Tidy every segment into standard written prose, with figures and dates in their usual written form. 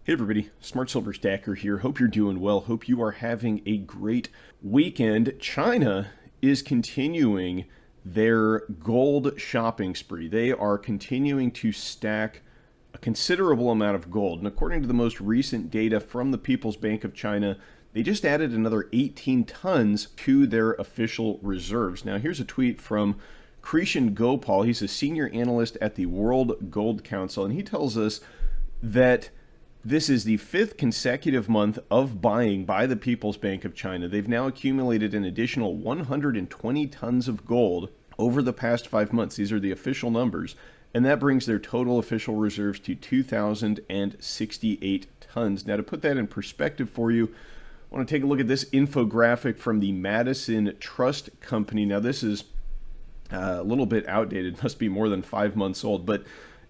Hey everybody, Smart Silver Stacker here. Hope you're doing well. Hope you are having a great weekend. China is continuing their gold shopping spree. They are continuing to stack a considerable amount of gold. And according to the most recent data from the People's Bank of China, they just added another 18 tons to their official reserves. Now here's a tweet from Krishan Gopal. He's a senior analyst at the World Gold Council, and he tells us that this is the fifth consecutive month of buying by the People's Bank of China. They've now accumulated an additional 120 tons of gold over the past 5 months. These are the official numbers. And that brings their total official reserves to 2,068 tons. Now, to put that in perspective for you, I want to take a look at this infographic from the Madison Trust Company. Now, this is a little bit outdated, must be more than 5 months old, but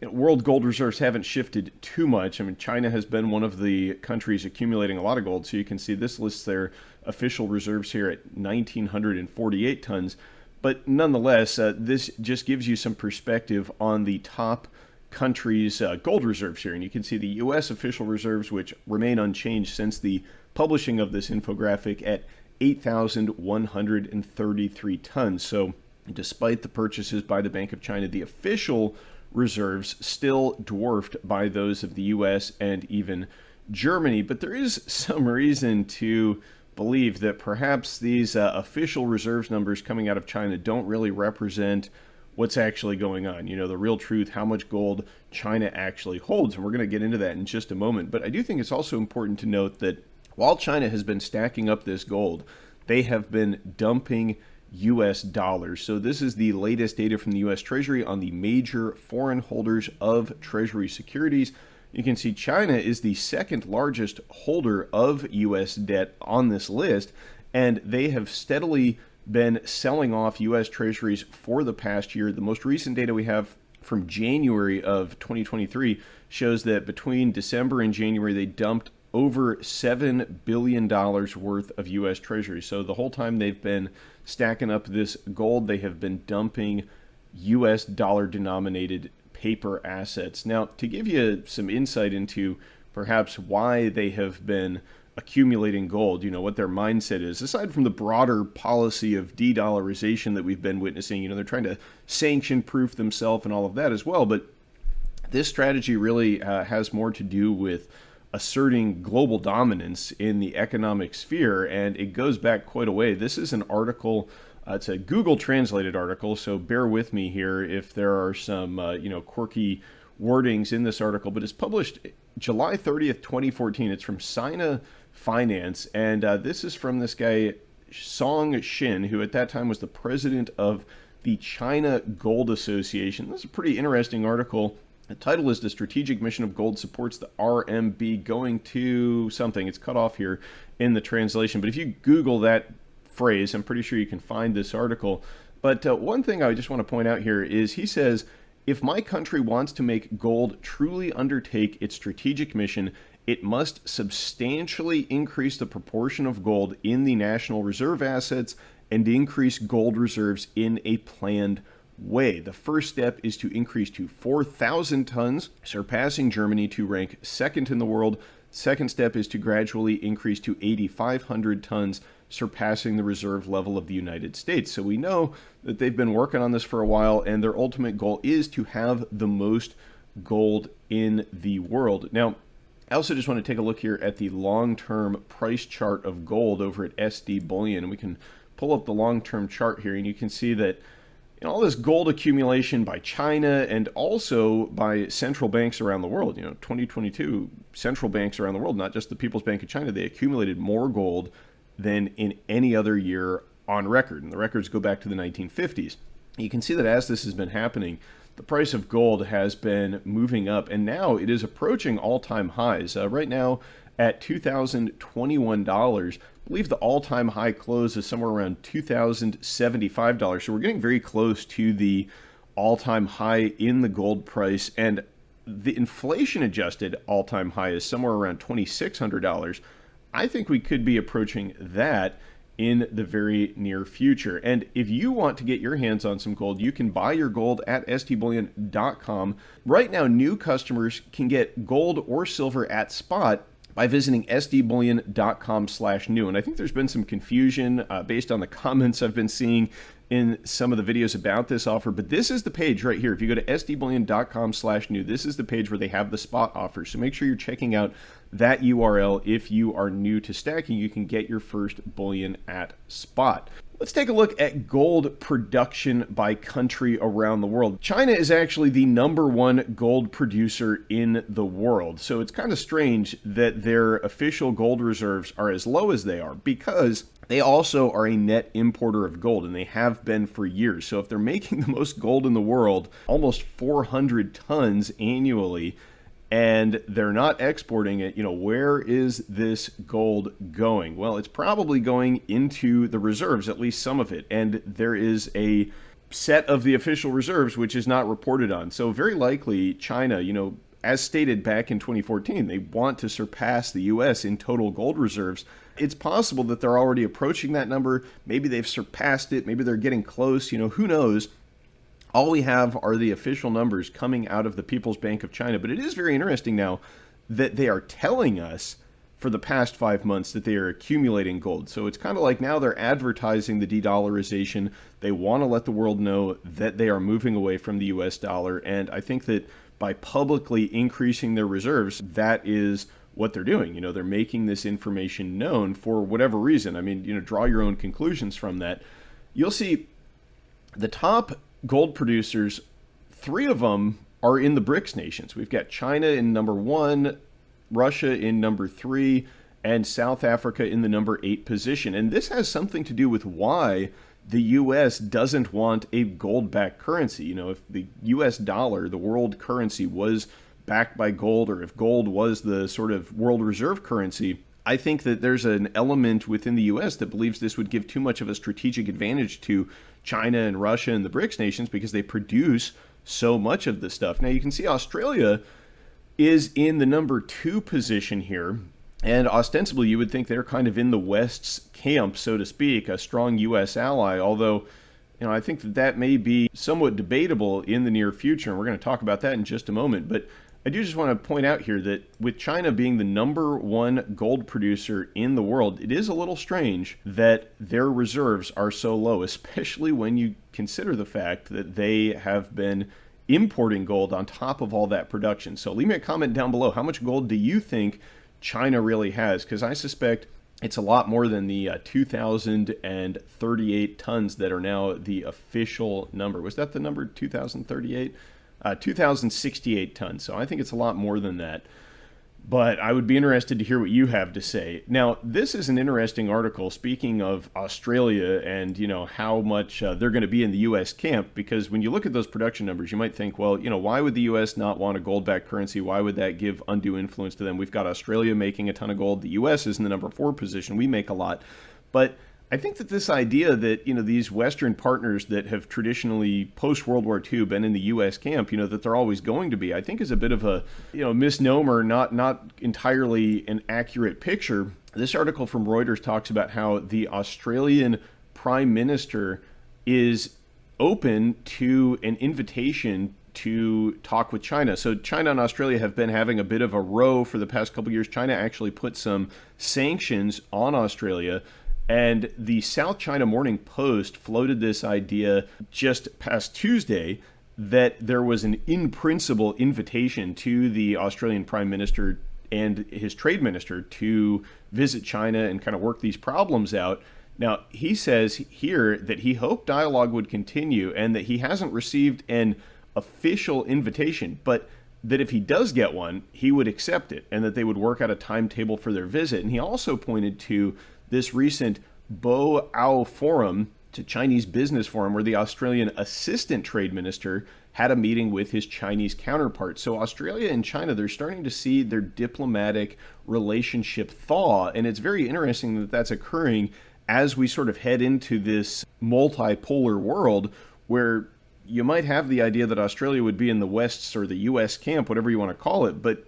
world gold reserves haven't shifted too much. I mean, China has been one of the countries accumulating a lot of gold. So you can see this lists their official reserves here at 1,948 tons. But nonetheless, this just gives you some perspective on the top countries' gold reserves here. And you can see the U.S. official reserves, which remain unchanged since the publishing of this infographic, at 8,133 tons. So despite the purchases by the Bank of China, the official reserves still dwarfed by those of the US and even Germany. But there is some reason to believe that perhaps these official reserves numbers coming out of China don't really represent what's actually going on. You know, the real truth, how much gold China actually holds. And we're going to get into that in just a moment. But I do think it's also important to note that while China has been stacking up this gold, they have been dumping US dollars. So this is the latest data from the US Treasury on the major foreign holders of Treasury securities. You can see China is the second largest holder of US debt on this list, and they have steadily been selling off US Treasuries for the past year. The most recent data we have from January of 2023 shows that between December and January, they dumped over $7 billion worth of U.S. Treasuries. So the whole time they've been stacking up this gold, they have been dumping U.S. dollar-denominated paper assets. Now, to give you some insight into perhaps why they have been accumulating gold, you know, what their mindset is, aside from the broader policy of de-dollarization that we've been witnessing, you know, they're trying to sanction-proof themselves and all of that as well. But this strategy really has more to do with asserting global dominance in the economic sphere, and it goes back quite a way. This is an article, it's a Google translated article, so bear with me here if there are some quirky wordings in this article, but it's published July 30th, 2014. It's from Sina Finance, and this is from this guy, Song Shin, who at that time was the president of the China Gold Association. This is a pretty interesting article. The title is "The Strategic Mission of Gold Supports the RMB Going to Something." It's cut off here in the translation, but if you Google that phrase, I'm pretty sure you can find this article. But one thing I just want to point out here is he says, if my country wants to make gold truly undertake its strategic mission, it must substantially increase the proportion of gold in the national reserve assets and increase gold reserves in a planned way. The first step is to increase to 4,000 tons, surpassing Germany to rank second in the world. Second step is to gradually increase to 8,500 tons, surpassing the reserve level of the United States. So we know that they've been working on this for a while, and their ultimate goal is to have the most gold in the world. Now, I also just want to take a look here at the long-term price chart of gold over at SD Bullion, and we can pull up the long-term chart here, and you can see that all this gold accumulation by China and also by central banks around the world. 2022, central banks around the world, not just the People's Bank of China, they accumulated more gold than in any other year on record. And the records go back to the 1950s. You can see that as this has been happening, the price of gold has been moving up, and now it is approaching all-time highs. Right now, at $2,021. I believe the all-time high close is somewhere around $2,075. So we're getting very close to the all-time high in the gold price, and the inflation-adjusted all-time high is somewhere around $2,600. I think we could be approaching that in the very near future. And if you want to get your hands on some gold, you can buy your gold at stbullion.com. Right now, new customers can get gold or silver at spot by visiting sdbullion.com/new. And I think there's been some confusion based on the comments I've been seeing in some of the videos about this offer, but this is the page right here. If you go to sdbullion.com/new, this is the page where they have the spot offer. So make sure you're checking out that URL. If you are new to stacking, you can get your first bullion at spot. Let's take a look at gold production by country around the world. China is actually the #1 gold producer in the world. So it's kind of strange that their official gold reserves are as low as they are, because they also are a net importer of gold, and they have been for years. So if they're making the most gold in the world, almost 400 tons annually, and they're not exporting it, where is this gold going? Well, it's probably going into the reserves, at least some of it. And there is a set of the official reserves which is not reported on. So very likely China, as stated back in 2014, they want to surpass the US in total gold reserves. It's possible that they're already approaching that number. Maybe they've surpassed it. Maybe they're getting close. Who knows? All we have are the official numbers coming out of the People's Bank of China. But it is very interesting now that they are telling us for the past 5 months that they are accumulating gold. So it's kind of like now they're advertising the de-dollarization. They want to let the world know that they are moving away from the US dollar. And I think that by publicly increasing their reserves, that is what they're doing. They're making this information known for whatever reason. I mean, draw your own conclusions from that. You'll see the top gold producers, 3 of them are in the BRICS nations. We've got China in #1, Russia in #3, and South Africa in the #8 position. And this has something to do with why the US doesn't want a gold-backed currency. If the US dollar, the world currency, was backed by gold, or if gold was the sort of world reserve currency, I think that there's an element within the US that believes this would give too much of a strategic advantage to China and Russia and the BRICS nations, because they produce so much of this stuff. Now you can see Australia is in the #2 position here, and ostensibly you would think they're kind of in the West's camp, so to speak, a strong US ally, although I think that may be somewhat debatable in the near future, and we're going to talk about that in just a moment. But I do just want to point out here that with China being the #1 gold producer in the world, it is a little strange that their reserves are so low, especially when you consider the fact that they have been importing gold on top of all that production. So leave me a comment down below. How much gold do you think China really has? Because I suspect it's a lot more than the 2,038 tons that are now the official number. Was that the number, 2,038? 2,068 tons. So I think it's a lot more than that. But I would be interested to hear what you have to say. Now, this is an interesting article, speaking of Australia and, how much they're going to be in the U.S. camp, because when you look at those production numbers, you might think, well, why would the U.S. not want a gold-backed currency? Why would that give undue influence to them? We've got Australia making a ton of gold. The U.S. is in the #4 position. We make a lot. But I think that this idea that, these Western partners that have traditionally, post-World War II, been in the U.S. camp, that they're always going to be, I think is a bit of a, misnomer, not entirely an accurate picture. This article from Reuters talks about how the Australian Prime Minister is open to an invitation to talk with China. So China and Australia have been having a bit of a row for the past couple of years. China actually put some sanctions on Australia. And the South China Morning Post floated this idea just past Tuesday that there was an in-principle invitation to the Australian Prime Minister and his trade minister to visit China and kind of work these problems out. Now, he says here that he hoped dialogue would continue and that he hasn't received an official invitation, but that if he does get one, he would accept it and that they would work out a timetable for their visit. And he also pointed to this recent Bo Ao Forum, to Chinese Business Forum, where the Australian Assistant Trade Minister had a meeting with his Chinese counterpart. So Australia and China, they're starting to see their diplomatic relationship thaw, and it's very interesting that that's occurring as we sort of head into this multipolar world where you might have the idea that Australia would be in the West's or the U.S. camp, whatever you want to call it, but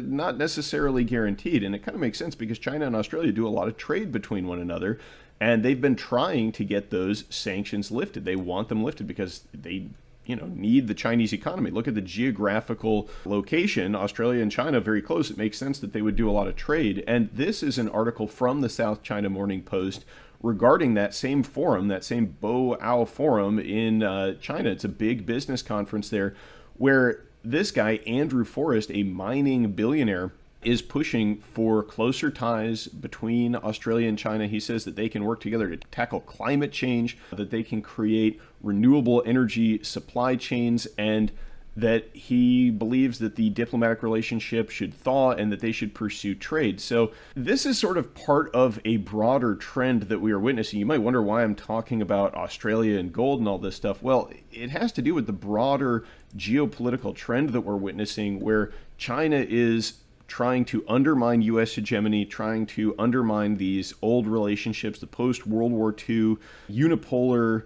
not necessarily guaranteed. And it kind of makes sense because China and Australia do a lot of trade between one another. And they've been trying to get those sanctions lifted. They want them lifted because they need the Chinese economy. Look at the geographical location. Australia and China very close. It makes sense that they would do a lot of trade. And this is an article from the South China Morning Post regarding that same forum, that same Boao Forum in China. It's a big business conference there where this guy, Andrew Forrest, a mining billionaire, is pushing for closer ties between Australia and China. He says that they can work together to tackle climate change, that they can create renewable energy supply chains, and that he believes that the diplomatic relationship should thaw and that they should pursue trade. So this is sort of part of a broader trend that we are witnessing. You might wonder why I'm talking about Australia and gold and all this stuff. Well, it has to do with the broader geopolitical trend that we're witnessing, where China is trying to undermine U.S. hegemony, trying to undermine these old relationships, the post-World War II unipolar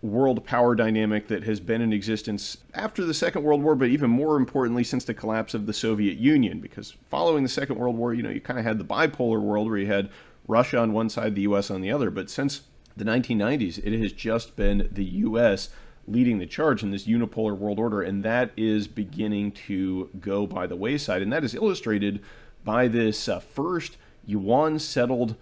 world power dynamic that has been in existence after the Second World War, but even more importantly, since the collapse of the Soviet Union. Because following the Second World War, you kind of had the bipolar world where you had Russia on one side, the U.S. on the other. But since the 1990s, it has just been the U.S. leading the charge in this unipolar world order, and that is beginning to go by the wayside. And that is illustrated by this first yuan-settled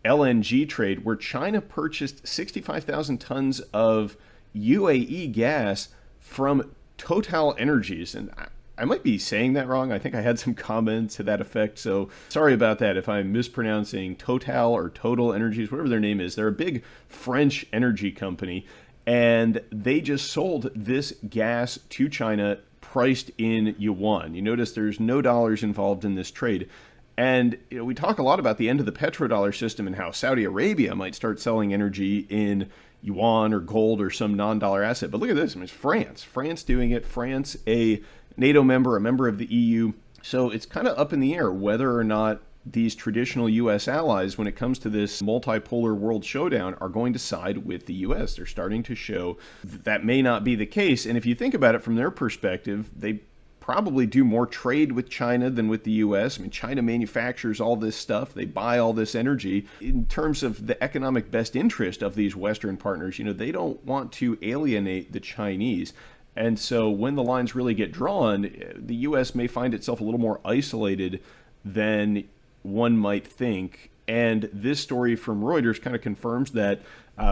LNG trade, where China purchased 65,000 tons of UAE gas from Total Energies. And I might be saying that wrong. I think I had some comments to that effect. So sorry about that if I'm mispronouncing Total or Total Energies, whatever their name is. They're a big French energy company, and they just sold this gas to China priced in yuan. You notice there's no dollars involved in this trade. And we talk a lot about the end of the petrodollar system and how Saudi Arabia might start selling energy in yuan or gold or some non-dollar asset. But look at this. I mean, it's France. France doing it. France, a NATO member, a member of the EU. So it's kind of up in the air whether or not these traditional U.S. allies, when it comes to this multipolar world showdown, are going to side with the U.S. They're starting to show that may not be the case. And if you think about it from their perspective, they probably do more trade with China than with the U.S. I mean, China manufactures all this stuff. They buy all this energy. In terms of the economic best interest of these Western partners, they don't want to alienate the Chinese. And so when the lines really get drawn, the U.S. may find itself a little more isolated than one might think. And this story from Reuters kind of confirms that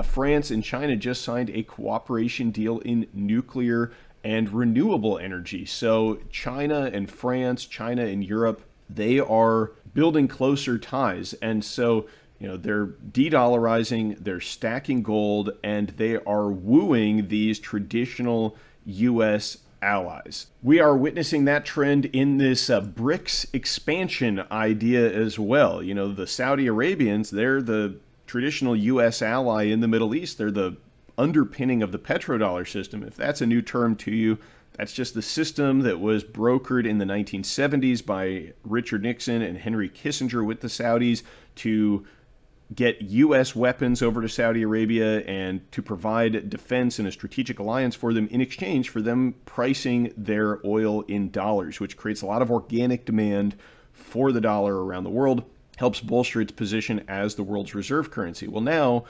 France and China just signed a cooperation deal in nuclear and renewable energy. So China and France, China and Europe, they are building closer ties. And so, they're de-dollarizing, they're stacking gold, and they are wooing these traditional U.S. allies. We are witnessing that trend in this BRICS expansion idea as well. The Saudi Arabians, they're the traditional U.S. ally in the Middle East. They're the underpinning of the petrodollar system. If that's a new term to you, that's just the system that was brokered in the 1970s by Richard Nixon and Henry Kissinger with the Saudis to get U.S. weapons over to Saudi Arabia and to provide defense and a strategic alliance for them in exchange for them pricing their oil in dollars, which creates a lot of organic demand for the dollar around the world, helps bolster its position as the world's reserve currency. Well, now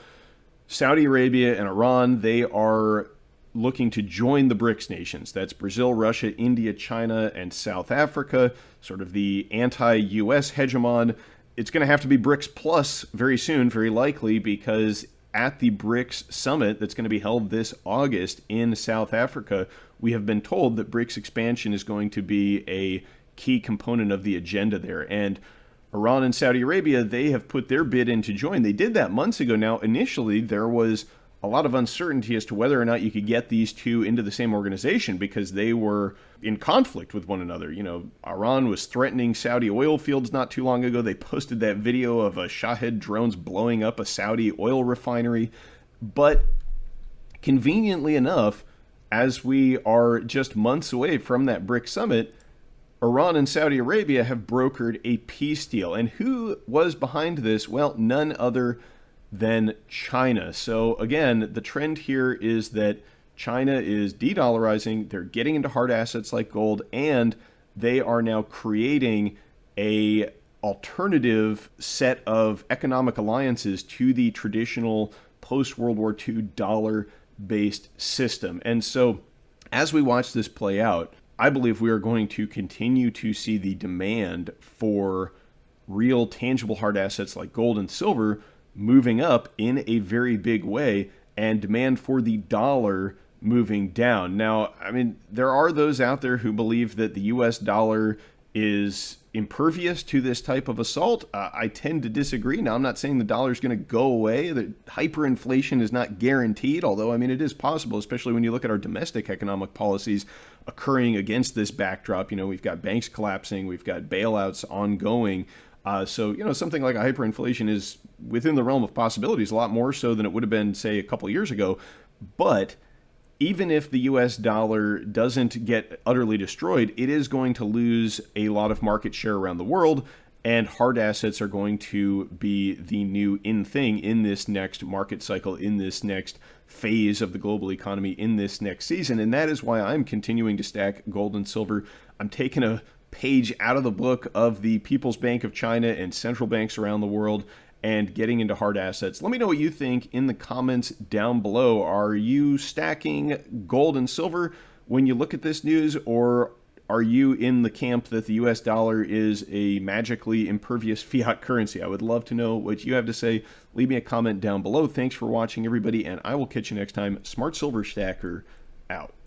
Saudi Arabia and Iran, they are looking to join the BRICS nations. That's Brazil, Russia, India, China, and South Africa, sort of the anti-U.S. hegemon. It's going to have to be BRICS Plus very soon, very likely, because at the BRICS summit that's going to be held this August in South Africa, we have been told that BRICS expansion is going to be a key component of the agenda there. And Iran and Saudi Arabia, they have put their bid in to join. They did that months ago. Now, initially, there was a lot of uncertainty as to whether or not you could get these two into the same organization because they were in conflict with one another. Iran was threatening Saudi oil fields not too long ago. They posted that video of a Shahed drones blowing up a Saudi oil refinery. But conveniently enough, as we are just months away from that BRICS summit, Iran and Saudi Arabia have brokered a peace deal. And who was behind this? Well, none other than China. So again, the trend here is that China is de-dollarizing, they're getting into hard assets like gold, and they are now creating a alternative set of economic alliances to the traditional post-World War II dollar-based system. And so as we watch this play out, I believe we are going to continue to see the demand for real tangible hard assets like gold and silver moving up in a very big way, and demand for the dollar moving down. Now, I mean, there are those out there who believe that the US dollar is impervious to this type of assault. I tend to disagree. Now, I'm not saying the dollar is going to go away. The hyperinflation is not guaranteed, although, I mean, it is possible, especially when you look at our domestic economic policies occurring against this backdrop. You know, we've got banks collapsing, we've got bailouts ongoing. So, you know, something like a hyperinflation is within the realm of possibilities, a lot more so than it would have been, say, a couple years ago. But even if the US dollar doesn't get utterly destroyed, it is going to lose a lot of market share around the world, and hard assets are going to be the new in thing in this next market cycle, in this next phase of the global economy, in this next season. And that is why I'm continuing to stack gold and silver. I'm taking a page out of the book of the People's Bank of China and central banks around the world and getting into hard assets. Let me know what you think in the comments down below. Are you stacking gold and silver when you look at this news, or are you in the camp that the US dollar is a magically impervious fiat currency? I would love to know what you have to say. Leave me a comment down below. Thanks for watching, everybody, and I will catch you next time. Smart Silver Stacker out.